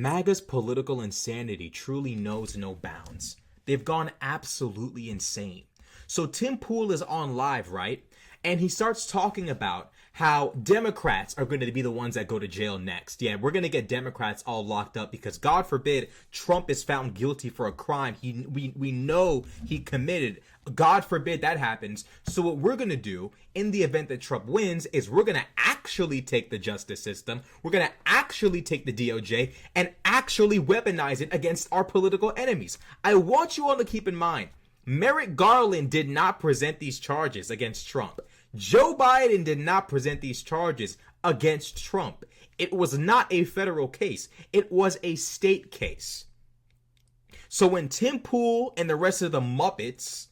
MAGA's political insanity truly knows no bounds. They've gone absolutely insane. So Tim Pool is on live, right? And he starts talking about how Democrats are going to be the ones that go to jail next. Yeah, we're going to get Democrats all locked up because, God forbid, Trump is found guilty for a crime we know he committed. God forbid that happens. So what we're going to do in the event that Trump wins is we're going to actually take the justice system. We're going to actually take the DOJ and actually weaponize it against our political enemies. I want you all to keep in mind, Merrick Garland did not present these charges against Trump. Joe Biden did not present these charges against Trump. It was not a federal case. It was a state case. So when Tim Pool and the rest of the Muppets,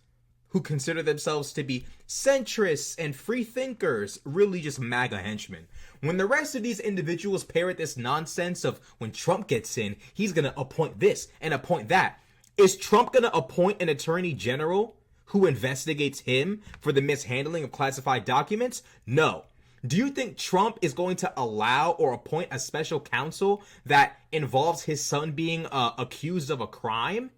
who consider themselves to be centrists and free thinkers, really just MAGA henchmen, when the rest of these individuals parrot this nonsense of when Trump gets in, he's going to appoint this and appoint that, is Trump going to appoint an attorney general who investigates him for the mishandling of classified documents? No. Do you think Trump is going to allow or appoint a special counsel that involves his son being accused of a crime?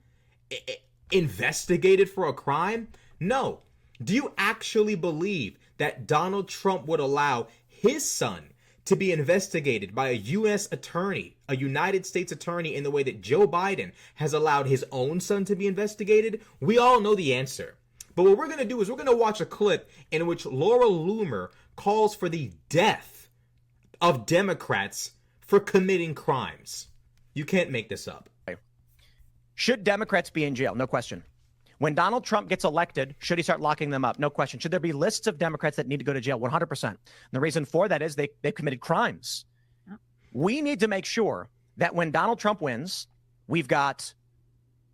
Investigated for a crime? No. Do you actually believe that Donald Trump would allow his son to be investigated by a U.S. attorney, a United States attorney, in the way that Joe Biden has allowed his own son to be investigated? We all know the answer. But what we're going to do is we're going to watch a clip in which Laura Loomer calls for the death of Democrats for committing crimes. You can't make this up. Should Democrats be in jail? No question. When Donald Trump gets elected, should he start locking them up? No question. Should there be lists of Democrats that need to go to jail? 100%. And the reason for that is they've committed crimes. We need to make sure that when Donald Trump wins, we've got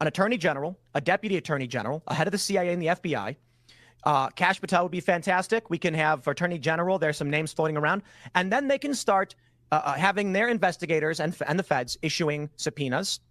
an attorney general, a deputy attorney general, a head of the CIA and the FBI. Kash Patel would be fantastic. We can have attorney general. There's some names floating around. And then they can start having their investigators and the feds issuing subpoenas,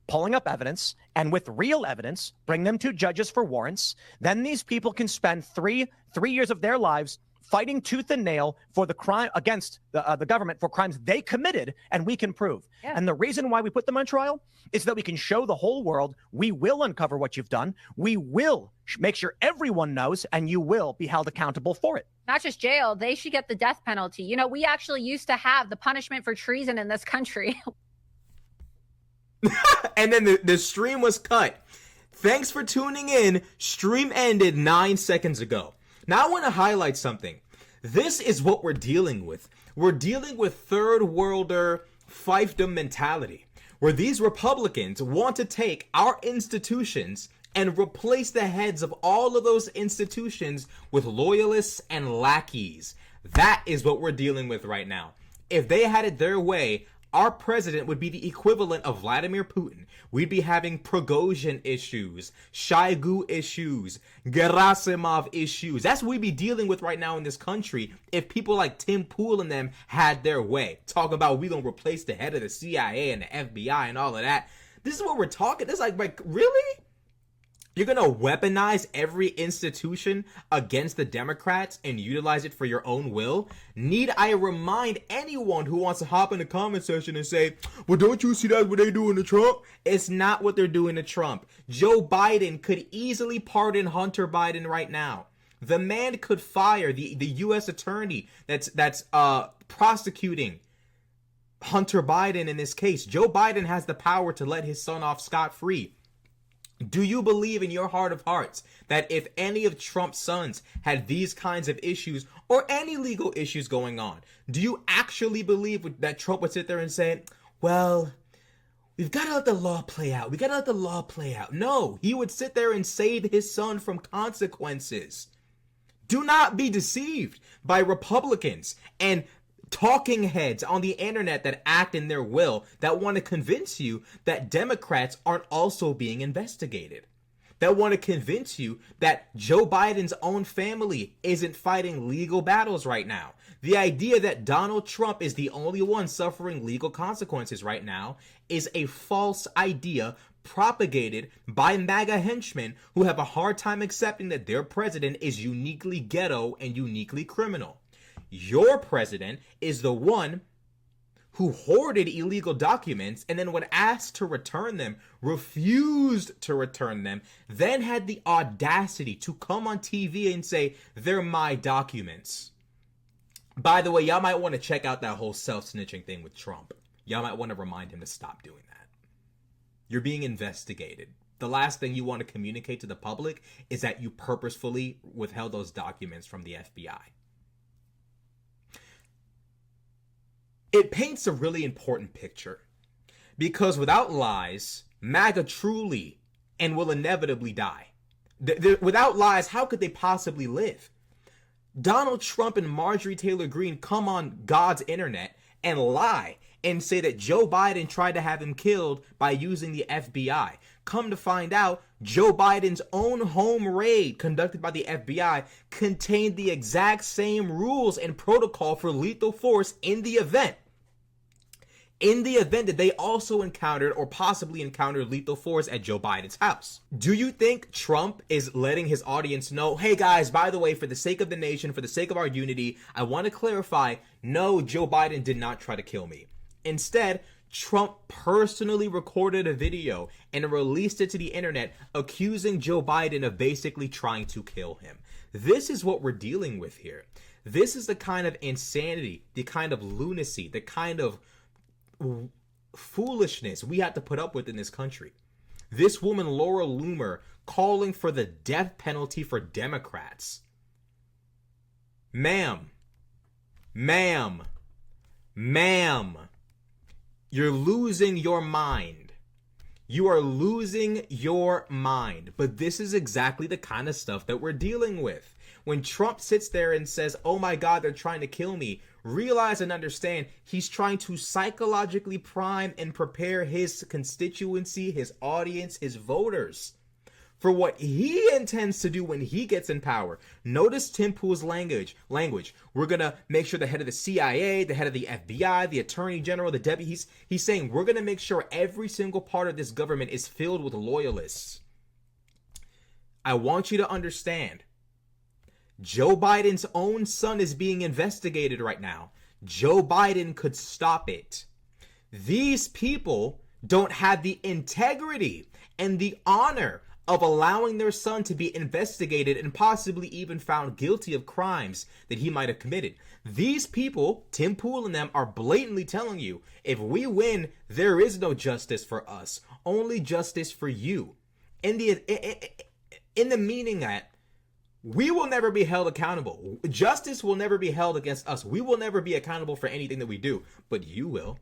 pulling up evidence, and with real evidence, bring them to judges for warrants. Then these people can spend three years of their lives fighting tooth and nail for the crime against the government for crimes they committed, and we can prove. Yeah. And the reason why we put them on trial is that we can show the whole world we will uncover what you've done. We will make sure everyone knows, and you will be held accountable for it. Not just jail, they should get the death penalty. You know, we actually used to have the punishment for treason in this country. And then the stream was cut. Thanks for tuning in. Stream ended 9 seconds ago. Now I want to highlight something. This is what we're dealing with. We're dealing with third worlder fiefdom mentality, where these Republicans want to take our institutions and replace the heads of all of those institutions with loyalists and lackeys. That is what we're dealing with right now. If they had it their way, our president would be the equivalent of Vladimir Putin. We'd be having Prigozhin issues, Shoigu issues, Gerasimov issues. That's what we'd be dealing with right now in this country if people like Tim Pool and them had their way. Talking about we gonna replace the head of the CIA and the FBI and all of that. This is what we're talking. This is like really? You're going to weaponize every institution against the Democrats and utilize it for your own will? Need I remind anyone who wants to hop in the comment section and say, well, don't you see that's what they doing to Trump? It's not what they're doing to Trump. Joe Biden could easily pardon Hunter Biden right now. The man could fire the U.S. attorney that's prosecuting Hunter Biden in this case. Joe Biden has the power to let his son off scot-free. Do you believe in your heart of hearts that if any of Trump's sons had these kinds of issues or any legal issues going on, do you actually believe that Trump would sit there and say, well, we've got to let the law play out. We got to let the law play out. No, he would sit there and save his son from consequences. Do not be deceived by Republicans and talking heads on the internet that act in their will, that want to convince you that Democrats aren't also being investigated, that want to convince you that Joe Biden's own family isn't fighting legal battles right now. The idea that Donald Trump is the only one suffering legal consequences right now is a false idea propagated by MAGA henchmen who have a hard time accepting that their president is uniquely ghetto and uniquely criminal. Your president is the one who hoarded illegal documents and then when asked to return them, refused to return them, then had the audacity to come on TV and say, they're my documents. By the way, y'all might want to check out that whole self-snitching thing with Trump. Y'all might want to remind him to stop doing that. You're being investigated. The last thing you want to communicate to the public is that you purposefully withheld those documents from the FBI. It paints a really important picture because without lies, MAGA truly and will inevitably die. Without lies, how could they possibly live? Donald Trump and Marjorie Taylor Greene come on God's internet and lie and say that Joe Biden tried to have him killed by using the FBI. Come to find out, Joe Biden's own home raid conducted by the FBI contained the exact same rules and protocol for lethal force in the event. In the event that they also encountered or possibly encountered lethal force at Joe Biden's house. Do you think Trump is letting his audience know, hey guys, by the way, for the sake of the nation, for the sake of our unity, I want to clarify, no, Joe Biden did not try to kill me. Instead, Trump personally recorded a video and released it to the internet accusing Joe Biden of basically trying to kill him. This is what we're dealing with here. This is the kind of insanity, the kind of lunacy, the kind of foolishness we have to put up with in this country. This woman, Laura Loomer, calling for the death penalty for Democrats. Ma'am, you're losing your mind. You are losing your mind. But this is exactly the kind of stuff that we're dealing with. When Trump sits there and says, oh my God, they're trying to kill me, realize and understand he's trying to psychologically prime and prepare his constituency, his audience, his voters for what he intends to do when he gets in power. Notice Tim Pool's language. We're going to make sure the head of the CIA, the head of the FBI, the attorney general, the deputy, he's saying we're going to make sure every single part of this government is filled with loyalists. I want you to understand, Joe Biden's own son is being investigated right now. Joe Biden could stop it. These people don't have the integrity and the honor of allowing their son to be investigated and possibly even found guilty of crimes that he might have committed. These people, Tim Pool and them, are blatantly telling you, if we win, there is no justice for us, only justice for you. In the meaning that we will never be held accountable. Justice will never be held against us. We will never be accountable for anything that we do, but you will.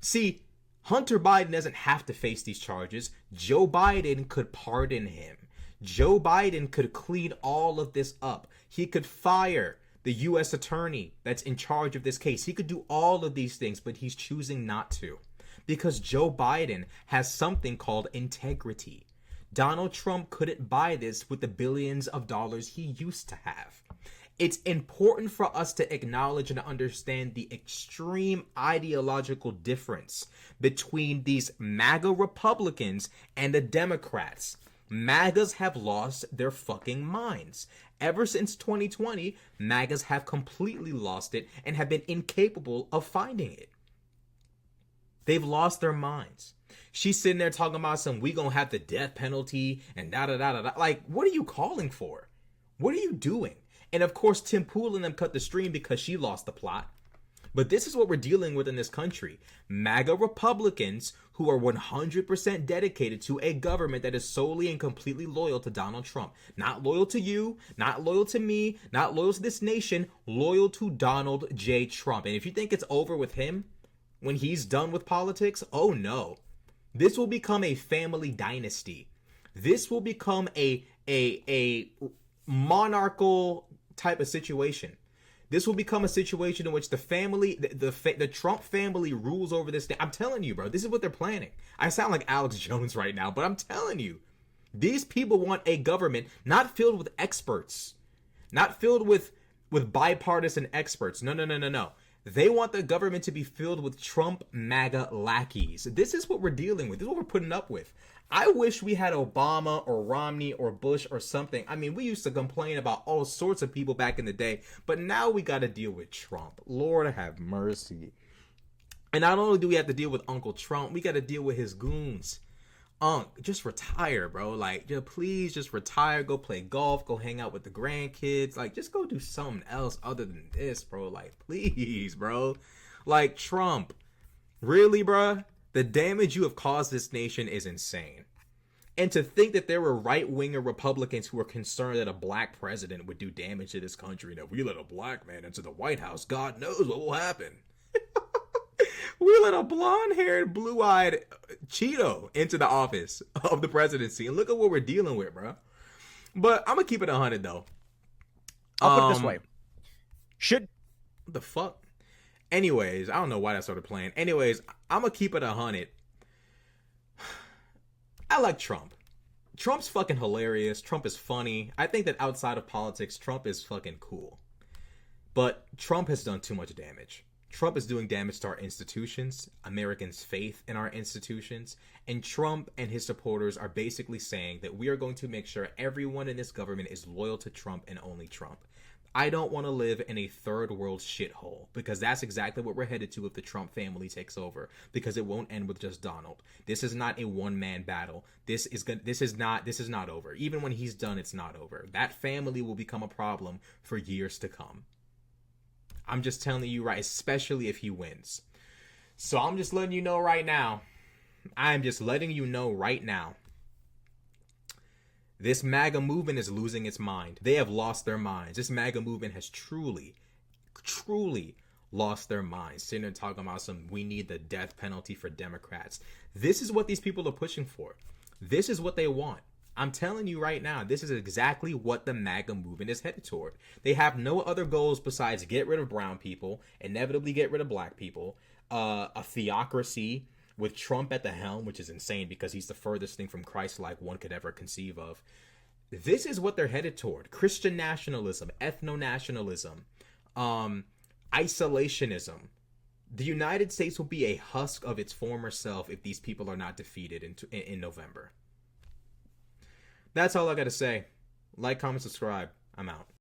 See, Hunter Biden doesn't have to face these charges. Joe Biden could pardon him. Joe Biden could clean all of this up. He could fire the U.S. attorney that's in charge of this case. He could do all of these things, but he's choosing not to because Joe Biden has something called integrity. Donald Trump couldn't buy this with the billions of dollars he used to have. It's important for us to acknowledge and understand the extreme ideological difference between these MAGA Republicans and the Democrats. MAGAs have lost their fucking minds. Ever since 2020, MAGAs have completely lost it and have been incapable of finding it. They've lost their minds. She's sitting there talking about we gonna have the death penalty and da-da-da-da-da. Like, what are you calling for? What are you doing? And of course, Tim Pool and them cut the stream because she lost the plot. But this is what we're dealing with in this country. MAGA Republicans who are 100% dedicated to a government that is solely and completely loyal to Donald Trump. Not loyal to you, not loyal to me, not loyal to this nation, loyal to Donald J. Trump. And if you think it's over with him when he's done with politics, oh no. This will become a family dynasty. This will become a monarchical type of situation. This will become a situation in which the family, the Trump family rules over this thing. I'm telling you, bro, this is what they're planning. I sound like Alex Jones right now, but I'm telling you, these people want a government not filled with experts, not filled with bipartisan experts. No. They want the government to be filled with Trump MAGA lackeys. This is what we're dealing with. This is what we're putting up with. I wish we had Obama or Romney or Bush or something. I mean, we used to complain about all sorts of people back in the day, but now we got to deal with Trump. Lord have mercy. And not only do we have to deal with Uncle Trump, we got to deal with his goons. Just retire, bro. Like, please just retire. Go play golf. Go hang out with the grandkids. Like, just go do something else other than this, bro. Like, please, bro. Like, Trump. Really, bro? The damage you have caused this nation is insane. And to think that there were right-winger Republicans who were concerned that a black president would do damage to this country, and if we let a black man into the White House, God knows what will happen. We let a blonde-haired, blue-eyed Cheeto into the office of the presidency, and look at what we're dealing with, bro. But I'm gonna keep it 100 though. I'll put it this way: what the fuck? Anyways, I don't know why that started playing. Anyways, I'm gonna keep it 100. I like Trump. Trump's fucking hilarious. Trump is funny. I think that outside of politics, Trump is fucking cool. But Trump has done too much damage. Trump is doing damage to our institutions, Americans' faith in our institutions, and Trump and his supporters are basically saying that we are going to make sure everyone in this government is loyal to Trump and only Trump. I don't want to live in a third world shithole, because that's exactly what we're headed to if the Trump family takes over, because it won't end with just Donald. This is not a one-man battle. This is not over. Even when he's done, it's not over. That family will become a problem for years to come. I'm just telling you right, especially if he wins. So I'm just letting you know right now. I'm just letting you know right now. This MAGA movement is losing its mind. They have lost their minds. This MAGA movement has truly lost their minds. Sitting there talking about we need the death penalty for Democrats. This is what these people are pushing for. This is what they want. I'm telling you right now, this is exactly what the MAGA movement is headed toward. They have no other goals besides get rid of brown people, inevitably get rid of black people, a theocracy with Trump at the helm, which is insane because he's the furthest thing from Christ-like one could ever conceive of. This is what they're headed toward. Christian nationalism, ethno-nationalism, isolationism. The United States will be a husk of its former self if these people are not defeated in November. That's all I got to say. Like, comment, subscribe. I'm out.